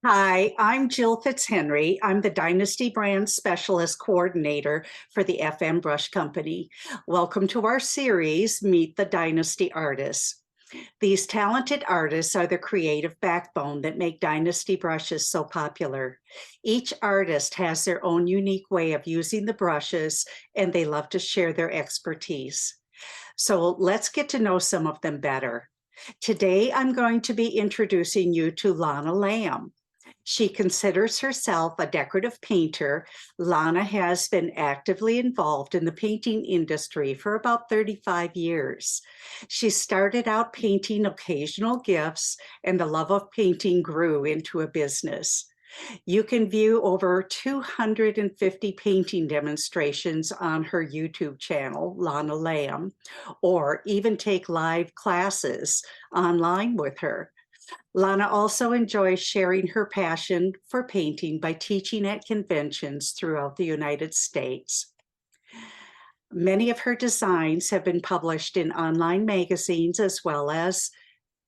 Hi, I'm Jill Fitzhenry. I'm the Dynasty Brand Specialist Coordinator for the FM Brush Company. Welcome to our series, Meet the Dynasty Artists. These talented artists are the creative backbone that make Dynasty brushes so popular. Each artist has their own unique way of using the brushes, and they love to share their expertise. So let's get to know some of them better. Today, I'm going to be introducing you to Lonna Lamb. She considers herself a decorative painter. Lonna has been actively involved in the painting industry for about 35 years. She started out painting occasional gifts, and the love of painting grew into a business. You can view over 250 painting demonstrations on her YouTube channel, Lonna Lamb, or even take live classes online with her. Lonna also enjoys sharing her passion for painting by teaching at conventions throughout the United States. Many of her designs have been published in online magazines as well as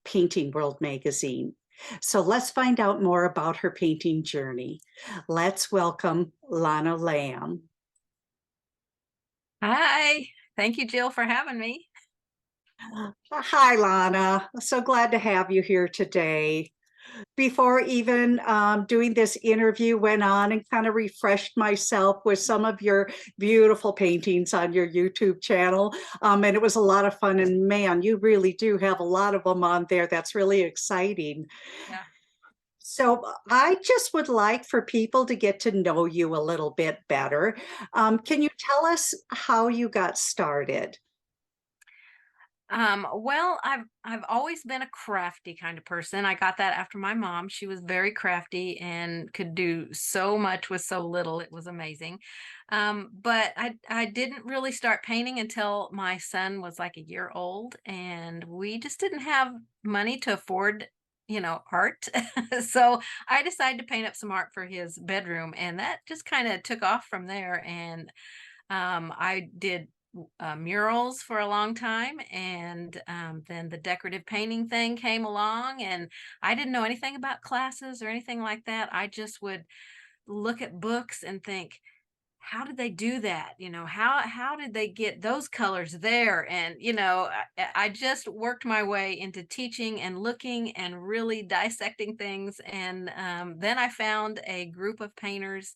Painting World magazine. So let's find out more about her painting journey. Let's welcome Lonna Lamb. Hi, thank you, Jill, for having me. Hi, Lonna. So glad to have you here today. Before even doing this interview, went on and kind of refreshed myself with some of your beautiful paintings on your YouTube channel. And it was a lot of fun. And man, you really do have a lot of them on there. That's really exciting. Yeah. So I just would like for people to get to know you a little bit better. Can you tell us how you got started? Well, I've always been a crafty kind of person. I got that after my mom. She was very crafty and could do so much with so little. It was amazing. But I didn't really start painting until my son was like a year old, and we just didn't have money to afford, art. So I decided to paint up some art for his bedroom, and that just kind of took off from there. And I did murals for a long time, and then the decorative painting thing came along, and I didn't know anything about classes or anything like that. I just would look at books and think, how did they do that? How did they get those colors there? And I just worked my way into teaching and looking and really dissecting things. And then I found a group of painters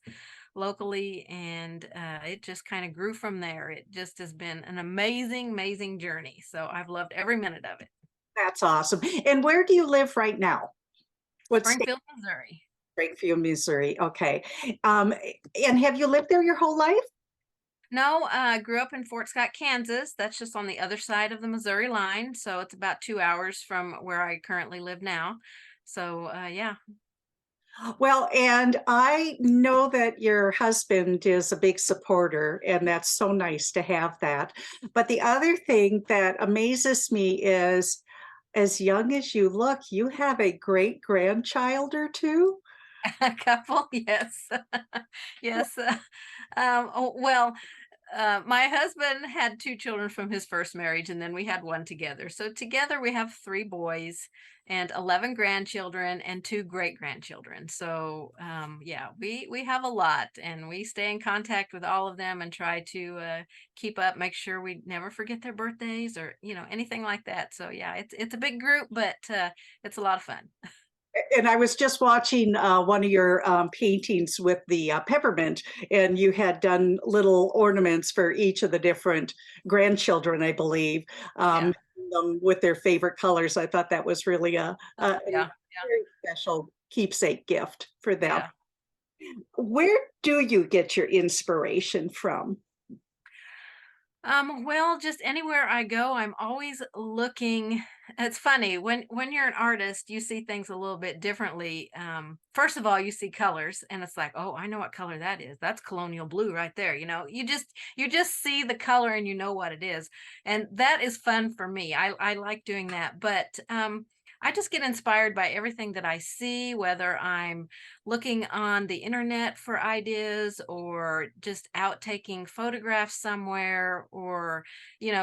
locally, and it just kind of grew from there. It just has been an amazing, amazing journey. So I've loved every minute of it. That's awesome. And where do you live right now? What state? Springfield, Missouri. Springfield, Missouri. Okay. Um, and have you lived there your whole life? No, I grew up in Fort Scott, Kansas. That's just on the other side of the Missouri line. So it's about 2 hours from where I currently live now. So, yeah. Well, and I know that your husband is a big supporter, and that's so nice to have that. But the other thing that amazes me is, as young as you look, you have a great grandchild or two. A couple, yes. Yes. Well, my husband had two children from his first marriage, and then we had one together. So together we have three boys and 11 grandchildren and two great grandchildren. So yeah, we have a lot, and we stay in contact with all of them and try to keep up, make sure we never forget their birthdays or anything like that. So yeah, it's a big group, but it's a lot of fun. And I was just watching one of your paintings with the peppermint, and you had done little ornaments for each of the different grandchildren, I believe, Yeah, with their favorite colors. I thought that was really a yeah, very special keepsake gift for them. yeah. Where do you get your inspiration from? Well, just anywhere I go, I'm always looking. It's funny when you're an artist, you see things a little bit differently. First of all, you see colors, and it's like, oh, I know what color that is. That's colonial blue right there. You just see the color and you know what it is, and that is fun for me. I like doing that, but I just get inspired by everything that I see, whether I'm looking on the internet for ideas or just out taking photographs somewhere or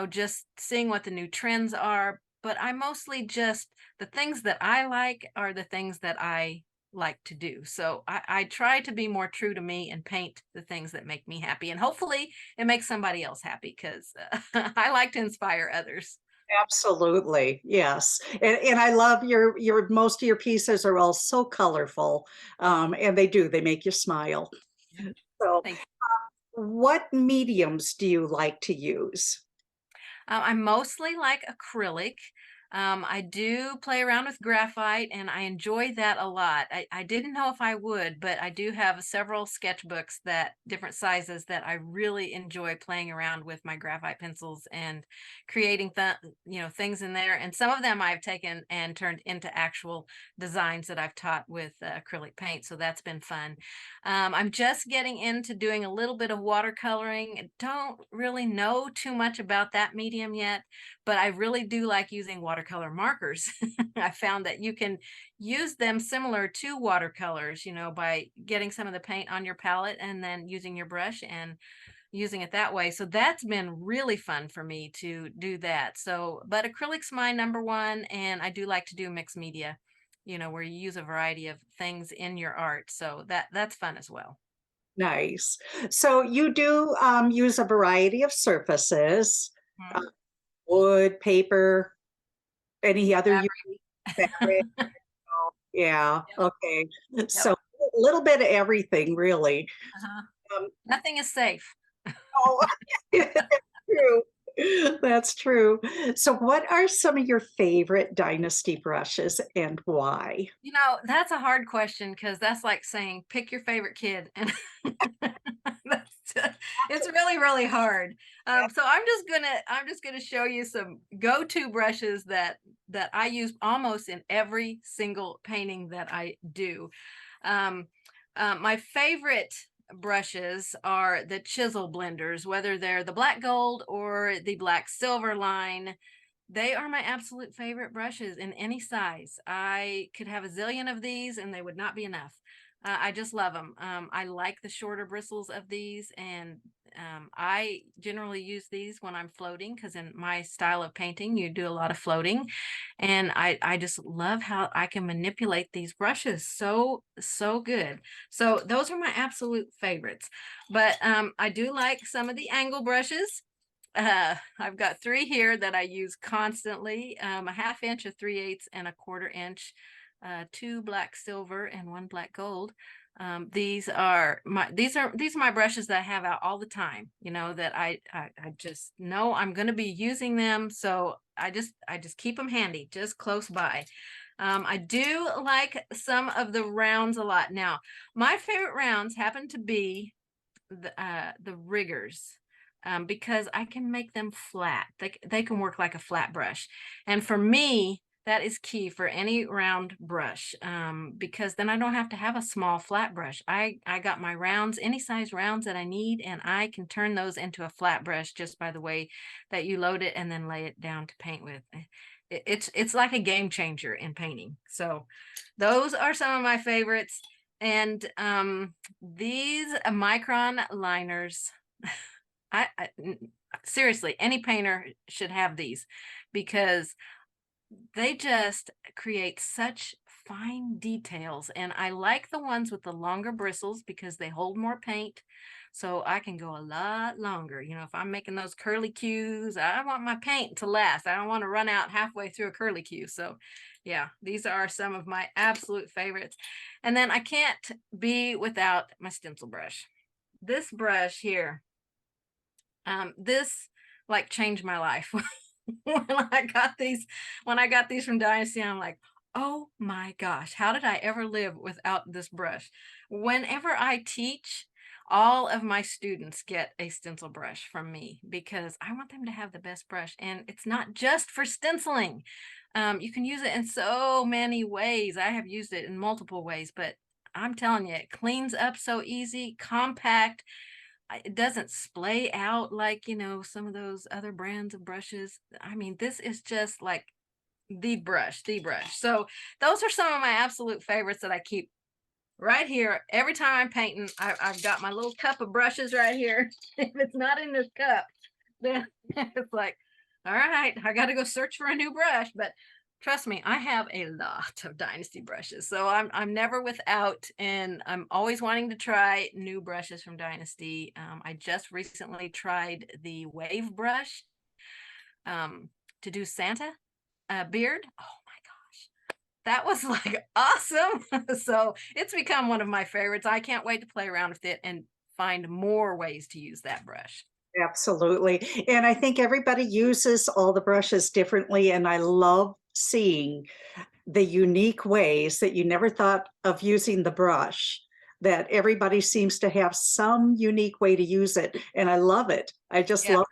just seeing what the new trends are. But I mostly just, the things that I like are the things that I like to do. So I try to be more true to me and paint the things that make me happy. And hopefully it makes somebody else happy because I like to inspire others. Absolutely, yes. And I love your most of your pieces are all so colorful, and they make you smile. So, Thank you. what mediums do you like to use? I mostly like acrylic. I do play around with graphite and I enjoy that a lot. I didn't know if I would, but I do have several sketchbooks that different sizes that I really enjoy playing around with my graphite pencils and creating things in there. And some of them I've taken and turned into actual designs that I've taught with acrylic paint. So that's been fun. I'm just getting into doing a little bit of watercoloring. Don't really know too much about that medium yet, but I really do like using watercolor markers. I found that you can use them similar to watercolors, by getting some of the paint on your palette and then using your brush and using it that way. So that's been really fun for me to do that. So, but acrylic's my number one, and I do like to do mixed media, where you use a variety of things in your art. So that's fun as well. Nice. So you do use a variety of surfaces, uh, Mhm. wood, paper, any other fabric? Fabric. Yeah, Yep. okay. Yep. So a little bit of everything, really. Uh-huh. Um, Nothing is safe. oh, true. That's true. So what are some of your favorite Dynasty brushes and why? That's a hard question because that's like saying pick your favorite kid, and it's really, really hard. So I'm just gonna show you some go-to brushes that I use almost in every single painting that I do. Um, my favorite brushes are the chisel blenders, whether they're the black gold or the black silver line. They are my absolute favorite brushes in any size. I could have a zillion of these and they would not be enough. I just love them. I like the shorter bristles of these, and I generally use these when I'm floating because in my style of painting, you do a lot of floating, and I just love how I can manipulate these brushes so good. So those are my absolute favorites. But I do like some of the angle brushes. I've got three here that I use constantly, a half inch, a 3/8, and a 1/4 inch, two black silver and one black gold. These are my brushes that I have out all the time, that I just know I'm going to be using them. So I just keep them handy, just close by. I do like some of the rounds a lot. Now, my favorite rounds happen to be the riggers, because I can make them flat. They can work like a flat brush, and for me, that is key for any round brush, because then I don't have to have a small flat brush. I got my rounds, any size rounds that I need, and I can turn those into a flat brush just by the way that you load it and then lay it down to paint with. It's like a game changer in painting. So those are some of my favorites. And these micron liners, seriously, any painter should have these because they just create such fine details. And I like the ones with the longer bristles because they hold more paint. So I can go a lot longer. If I'm making those curly cues, I want my paint to last. I don't want to run out halfway through a curly cue. So yeah, these are some of my absolute favorites. And then I can't be without my stencil brush. This brush here, this like changed my life. when I got these, when I got these from Dynasty, I'm like, oh my gosh, how did I ever live without this brush? Whenever I teach, all of my students get a stencil brush from me because I want them to have the best brush. And it's not just for stenciling. You can use it in so many ways. I have used it in multiple ways, but I'm telling you, it cleans up so easy, compact. It doesn't splay out like, some of those other brands of brushes. I mean, this is just like the brush. So those are some of my absolute favorites that I keep right here. Every time I'm painting, I've got my little cup of brushes right here. If it's not in this cup, then it's like, all right, I got to go search for a new brush. But Trust me, I have a lot of Dynasty brushes, so I'm never without, and I'm always wanting to try new brushes from Dynasty. I just recently tried the Wave brush um, to do Santa beard. Oh my gosh, that was like awesome! So it's become one of my favorites. I can't wait to play around with it and find more ways to use that brush. Absolutely. And I think everybody uses all the brushes differently. And I love seeing the unique ways that you never thought of using the brush, that everybody seems to have some unique way to use it. And I love it. I just Yeah, love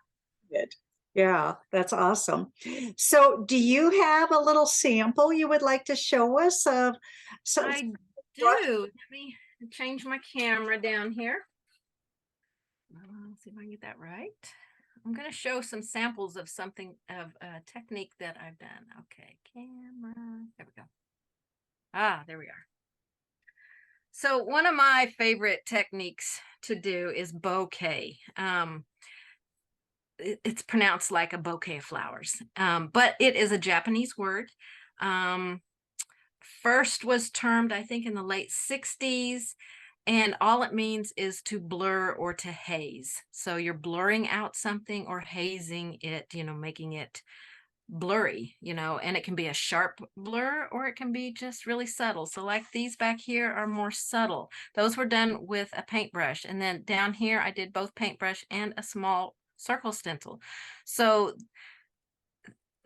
it. Yeah, that's awesome. So, do you have a little sample you would like to show us of some I brush? do. Let me change my camera down here. Let's see if I can get that right. I'm going to show some samples of something of a technique that I've done. Okay, camera. There we go. Ah, there we are. So one of my favorite techniques to do is bouquet. It's pronounced like a bouquet of flowers, but it is a Japanese word. Um, First was termed, I think, in the late 60s. And all it means is to blur or to haze. So you're blurring out something or hazing it, making it blurry, and it can be a sharp blur or it can be just really subtle. So like these back here are more subtle. Those were done with a paintbrush. And then down here, I did both paintbrush and a small circle stencil. So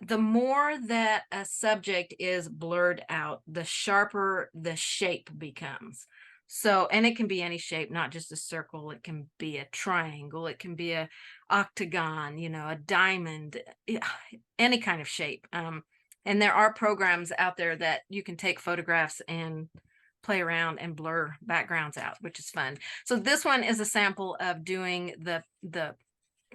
the more that a subject is blurred out, the sharper the shape becomes. So, and it can be any shape, not just a circle. It can be a triangle. It can be a octagon, a diamond, any kind of shape. And there are programs out there that you can take photographs and play around and blur backgrounds out, which is fun. So this one is a sample of doing the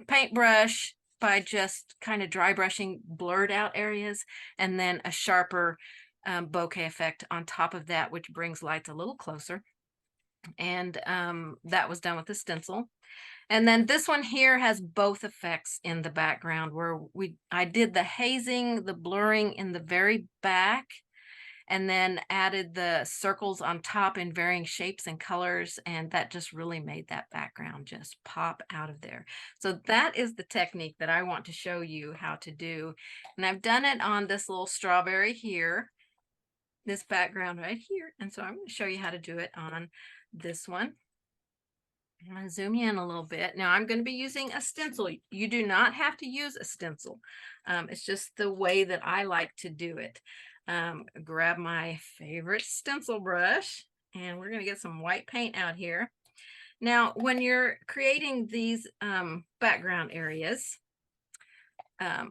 paintbrush by just kind of dry brushing blurred out areas, and then a sharper bokeh effect on top of that, which brings lights a little closer. And that was done with the stencil. And then this one here has both effects in the background where I did the hazing, the blurring in the very back, and then added the circles on top in varying shapes and colors, and that just really made that background just pop out of there. So that is the technique that I want to show you how to do. And I've done it on this little strawberry here, this background right here. And so I'm going to show you how to do it on this one. I'm going to zoom in a little bit. Now I'm going to be using a stencil. You do not have to use a stencil. It's just the way that I like to do it. Grab my favorite stencil brush, and we're going to get some white paint out here. Now, when you're creating these background areas,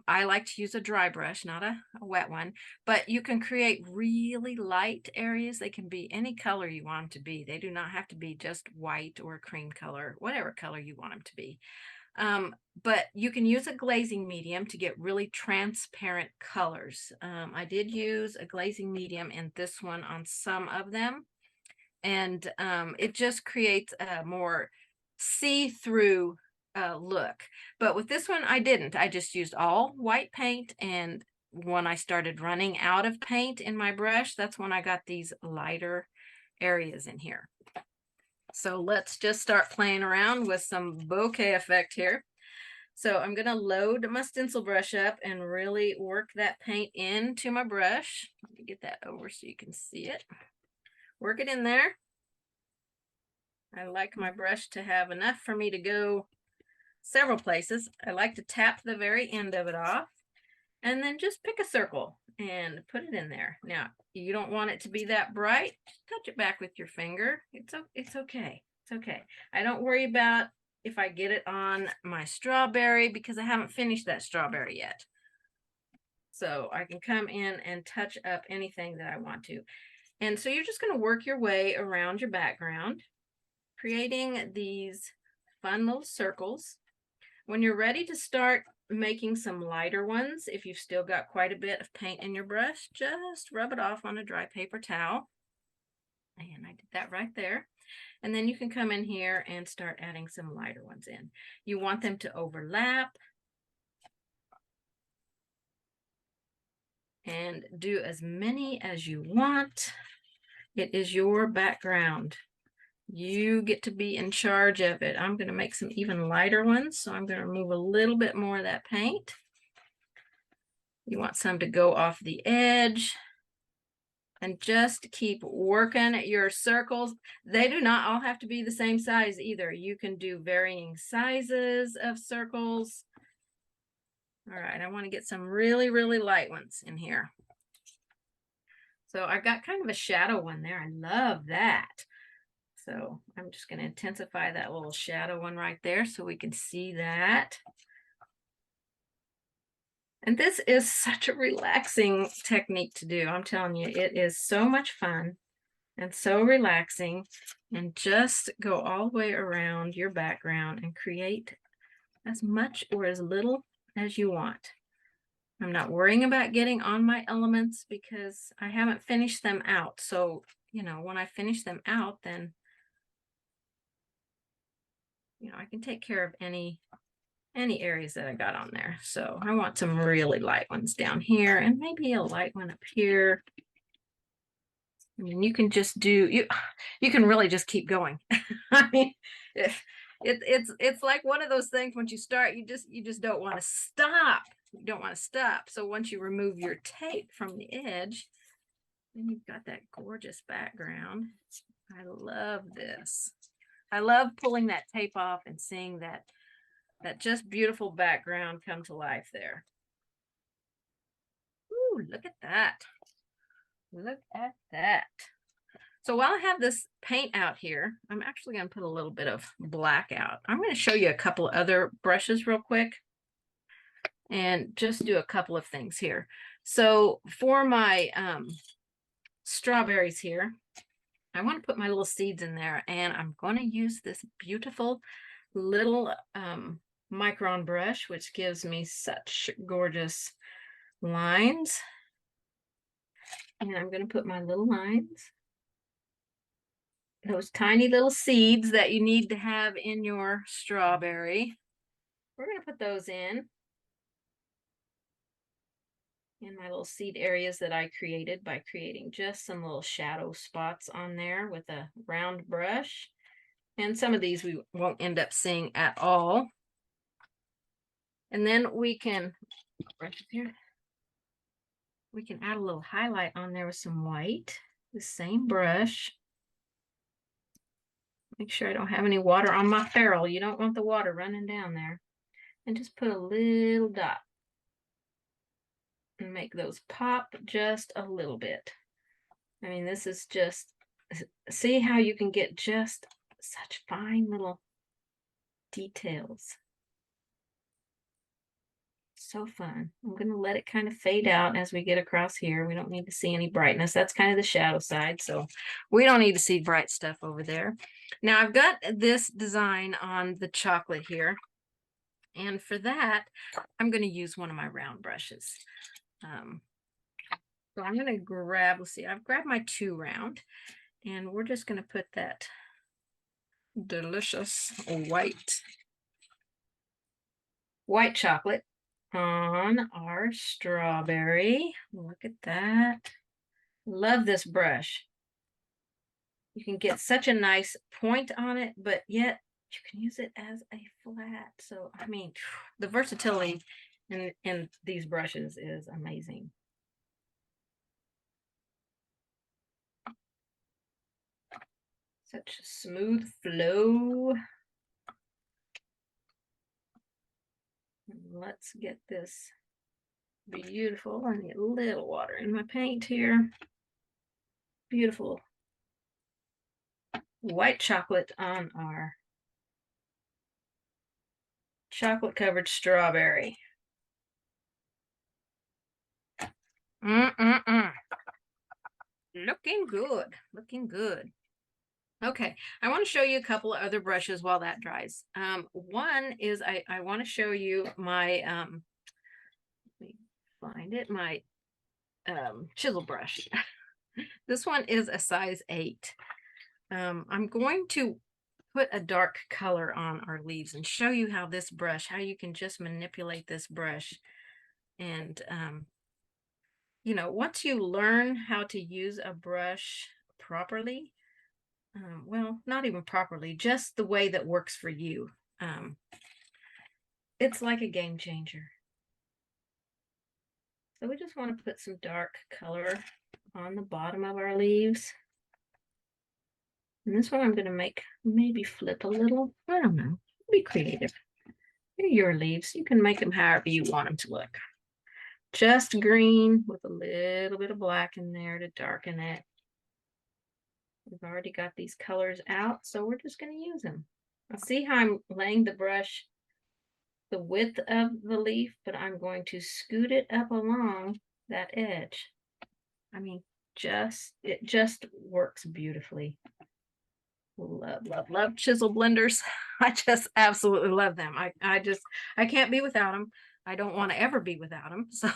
I like to use a dry brush, not a wet one, but you can create really light areas. They can be any color you want them to be. They do not have to be just white or cream color, whatever color you want them to be. But you can use a glazing medium to get really transparent colors. I did use a glazing medium in this one on some of them, and it just creates a more see-through look. But with this one, I didn't. I just used all white paint, and when I started running out of paint in my brush, that's when I got these lighter areas in here. So let's just start playing around with some bokeh effect here. So I'm going to load my stencil brush up and really work that paint into my brush. Let me get that over so you can see it. Work it in there. I like my brush to have enough for me to go several places. I like to tap the very end of it off and then just pick a circle and put it in there. Now, you don't want it to be that bright. Just touch it back with your finger. It's okay. It's okay. I don't worry about if I get it on my strawberry because I haven't finished that strawberry yet. So I can come in and touch up anything that I want to. And so you're just going to work your way around your background, creating these fun little circles. When you're ready to start making some lighter ones, if you've still got quite a bit of paint in your brush, just rub it off on a dry paper towel. And I did that right there. And then you can come in here and start adding some lighter ones in. You want them to overlap. and do as many as you want. It is your background. You get to be in charge of it. I'm going to make some even lighter ones, so I'm going to remove a little bit more of that paint. You want some to go off the edge. And just keep working at your circles. They do not all have to be the same size either. You can do varying sizes of circles. All right, I want to get some really, really light ones in here. So I've got kind of a shadow one there. I love that. So I'm just going to intensify that little shadow one right there so we can see that. And this is such a relaxing technique to do. I'm telling you, it is so much fun and so relaxing. And just go all the way around your background and create as much or as little as you want. I'm not worrying about getting on my elements because I haven't finished them out. So, you know, when I finish them out, then, you know, I can take care of any areas that I got on there. So I want some really light ones down here and maybe a light one up here. I mean, you can just do, you can really just keep going. I mean, it's like one of those things, once you start, you just don't want to stop. You don't want to stop. So once you remove your tape from the edge, then you've got that gorgeous background. I love this. I love pulling that tape off and seeing that just beautiful background come to life there. Ooh, look at that. Look at that. So while I have this paint out here, I'm actually going to put a little bit of black out. I'm going to show you a couple other brushes real quick and just do a couple of things here. So for my strawberries here, I want to put my little seeds in there, and I'm going to use this beautiful little micron brush, which gives me such gorgeous lines. And I'm going to put my little lines, those tiny little seeds that you need to have in your strawberry. We're going to put those in my little seed areas that I created by creating just some little shadow spots on there with a round brush. And some of these we won't end up seeing at all. And then we can brush here. We can add a little highlight on there with some white, the same brush. Make sure I don't have any water on my ferrule. You don't want the water running down there. And just put a little dot and make those pop just a little bit. I mean, this is just, see how you can get just such fine little details. So fun. I'm going to let it kind of fade out as we get across here. We don't need to see any brightness. That's kind of the shadow side. So we don't need to see bright stuff over there. Now I've got this design on the chocolate here. And for that, I'm going to use one of my round brushes. So I'm going to grab, let's see, I've grabbed my 2 round, and we're just going to put that delicious white chocolate on our strawberry. Look at that. Love this brush. You can get such a nice point on it, but yet you can use it as a flat. So, I mean, the versatility in these brushes is amazing. Such a smooth flow. Let's get this beautiful. I need a little water in my paint here. Beautiful white chocolate on our chocolate covered strawberry. Looking good, looking good. Okay, I want to show you a couple of other brushes while that dries. One is I want to show you my let me find it, my chisel brush. This one is a size 8. I'm going to put a dark color on our leaves and show you how this brush, how you can just manipulate this brush and once you learn how to use a brush properly, well, not even properly, just the way that works for you, um, it's like a game changer. So we just want to put some dark color on the bottom of our leaves. And this one I'm going to make maybe flip a little. I don't know. Be creative. They're your leaves. You can make them however you want them to look. Just green with a little bit of black in there to darken it. We've already got these colors out, so we're just going to use them. Now see how I'm laying the brush the width of the leaf, but I'm going to scoot it up along that edge. I mean, it just works beautifully. Love, love, love chisel blenders. I just absolutely love them. I can't be without them. I don't want to ever be without them. So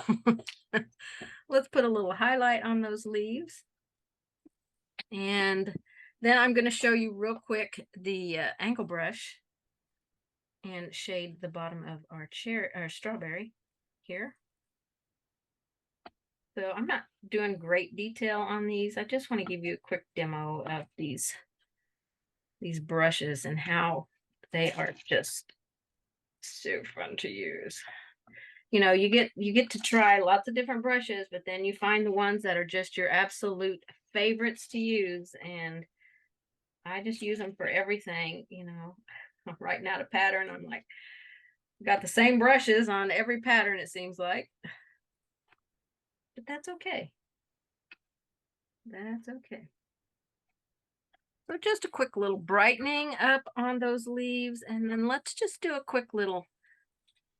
let's put a little highlight on those leaves. And then I'm going to show you real quick the angle brush and shade the bottom of our strawberry here. So I'm not doing great detail on these. I just want to give you a quick demo of these brushes and how they are just so fun to use. You get to try lots of different brushes, but then you find the ones that are just your absolute favorites to use. And I just use them for everything. I'm writing out a pattern. I'm like, got the same brushes on every pattern, it seems like. But that's okay. That's okay. So just a quick little brightening up on those leaves. And then let's just do a quick little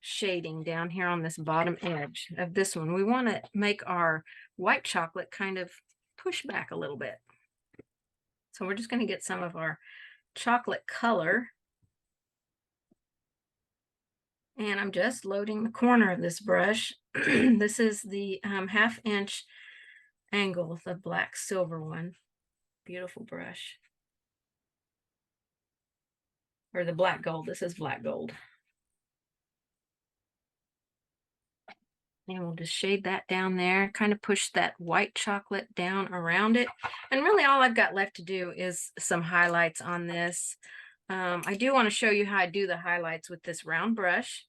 shading down here on this bottom edge of this one. We want to make our white chocolate kind of push back a little bit. So we're just going to get some of our chocolate color. And I'm just loading the corner of this brush. This is the 1/2 inch angle, the black silver one. Beautiful brush. Or the black gold. This is black gold. And we'll just shade that down there, kind of push that white chocolate down around it. And really all I've got left to do is some highlights on this. I do want to show you how I do the highlights with this round brush.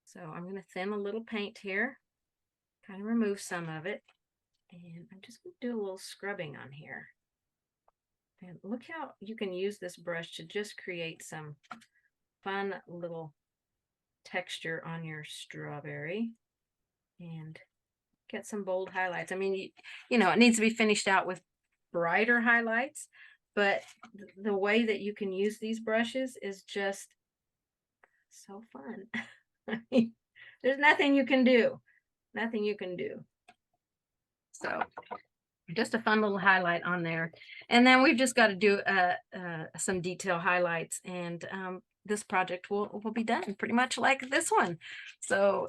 So I'm going to thin a little paint here, kind of remove some of it. And I'm just going to do a little scrubbing on here. And look how you can use this brush to just create some fun little texture on your strawberry and get some bold highlights. I mean, it needs to be finished out with brighter highlights, but the way that you can use these brushes is just so fun. I mean, there's nothing you can do. Nothing you can do. So just a fun little highlight on there. And then we've just got to do some detail highlights, and this project will be done pretty much like this one. So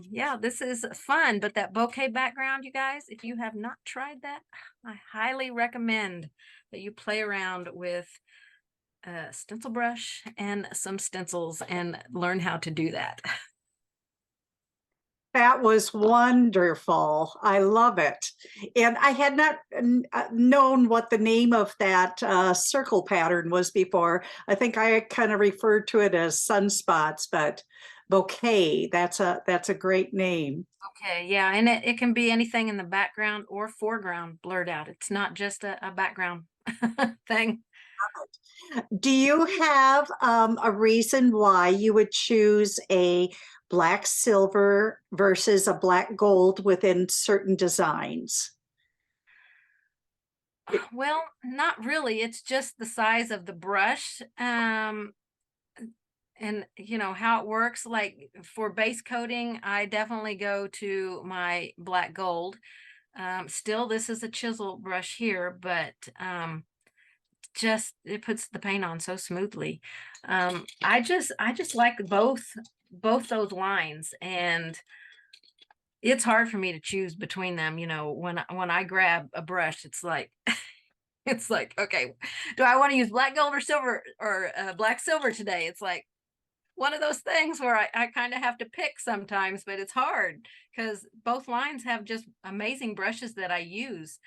yeah, this is fun. But that bouquet background, you guys, if you have not tried that, I highly recommend that you play around with a stencil brush and some stencils and learn how to do that. That was wonderful. I love it. And I had not known what the name of that circle pattern was before. I think I kind of referred to it as sunspots, but bouquet, that's a great name. Okay, yeah, and it can be anything in the background or foreground blurred out. It's not just a background thing. Do you have a reason why you would choose a black silver versus a black gold within certain designs? Well, not really. It's just the size of the brush. And how it works. Like for base coating, I definitely go to my black gold. Still, this is a chisel brush here, but just it puts the paint on so smoothly. I just like both those lines, and it's hard for me to choose between them. When I grab a brush, it's like it's like, okay, do I want to use black gold or silver or black silver today? It's like, one of those things where I kind of have to pick sometimes, but it's hard because both lines have just amazing brushes that I use.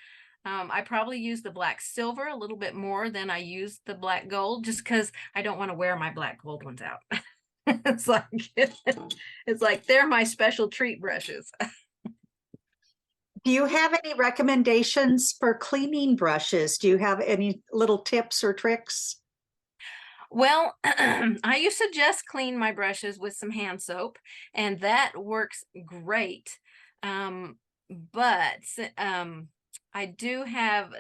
I probably use the black silver a little bit more than I use the black gold, just because I don't want to wear my black gold ones out. It's like it's like they're my special treat brushes. Do you have any recommendations for cleaning brushes? Do you have any little tips or tricks? Well, I used to just clean my brushes with some hand soap, and that works great. Um, but I do have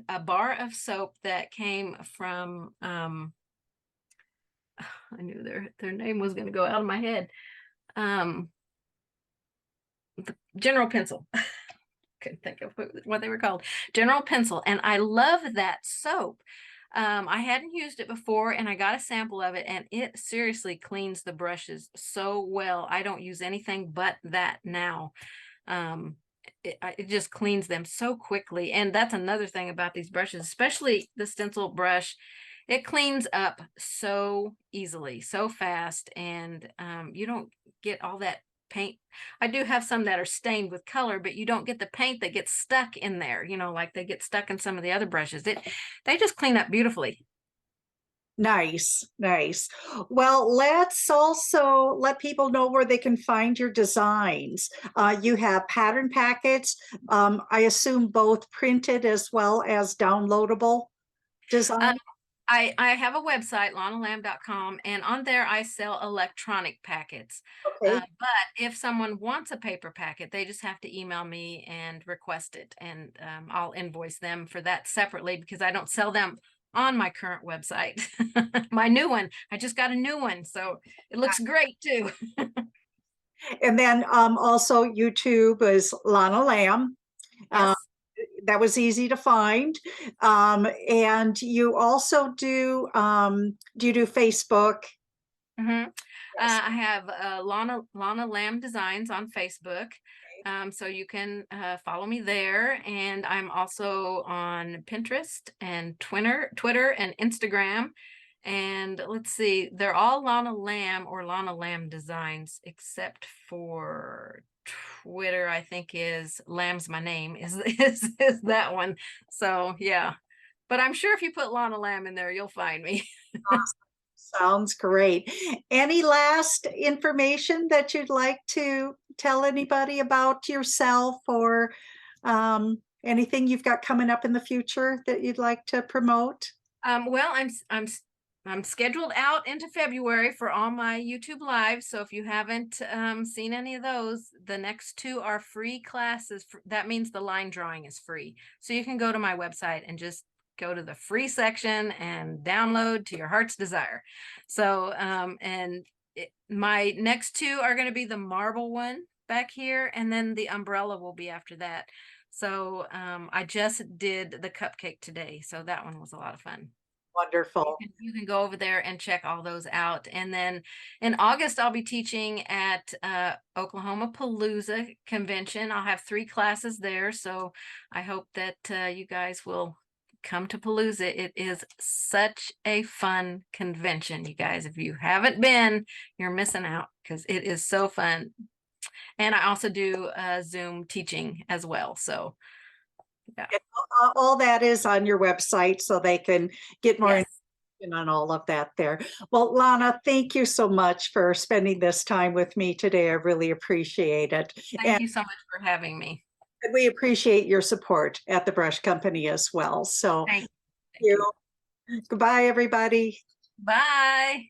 a bar of soap that came from I knew their name was going to go out of my head. Um, General Pencil. Couldn't think of what they were called. General Pencil, and I love that soap. I hadn't used it before, and I got a sample of it, and it seriously cleans the brushes so well. I don't use anything but that now. Um, it just cleans them so quickly, and that's another thing about these brushes, especially the stencil brush. It cleans up so easily, so fast, and you don't get all that paint. I do have some that are stained with color, but you don't get the paint that gets stuck in there, like they get stuck in some of the other brushes. They just clean up beautifully. Nice, nice. Well, let's also let people know where they can find your designs. You have pattern packets, I assume both printed as well as downloadable Um, design. I have a website, lonnalamb.com, and on there I sell electronic packets. Okay. But if someone wants a paper packet, they just have to email me and request it, and I'll invoice them for that separately because I don't sell them on my current website. My new one, I just got a new one, so it looks great too. And then also YouTube is Lonna Lamb. Uh, Yes. that was easy to find. And you also do you do Facebook? Hmm. Yes. I have Lonna Lamb Designs on Facebook. So you can follow me there. And I'm also on Pinterest and Twitter and Instagram. And let's see, they're all Lonna Lamb or Lonna Lamb Designs, except for Twitter, I think is Lamb's my name, is that one. So yeah. But I'm sure if you put Lonna Lamb in there, you'll find me. Sounds great. Any last information that you'd like to tell anybody about yourself or anything you've got coming up in the future that you'd like to promote? Well, I'm scheduled out into February for all my YouTube lives. So if you haven't seen any of those, the next two are free classes. That means the line drawing is free. So you can go to my website and just go to the free section and download to your heart's desire. So my next two are going to be the marble one back here, and then the umbrella will be after that. So I just did the cupcake today, so that one was a lot of fun. Wonderful. You can go over there and check all those out. And then in August, I'll be teaching at Oklahoma Palooza Convention. I'll have 3 classes there. So I hope that you guys will come to Palooza. It is such a fun convention, you guys. If you haven't been, you're missing out because it is so fun. And I also do Zoom teaching as well. So yeah. All that is on your website so they can get more Yes. information on all of that there. Well, Lonna, thank you so much for spending this time with me today. I really appreciate it. Thank you so much for having me. And we appreciate your support at the Brush Company as well. So Thank you. you. Goodbye, everybody. Bye.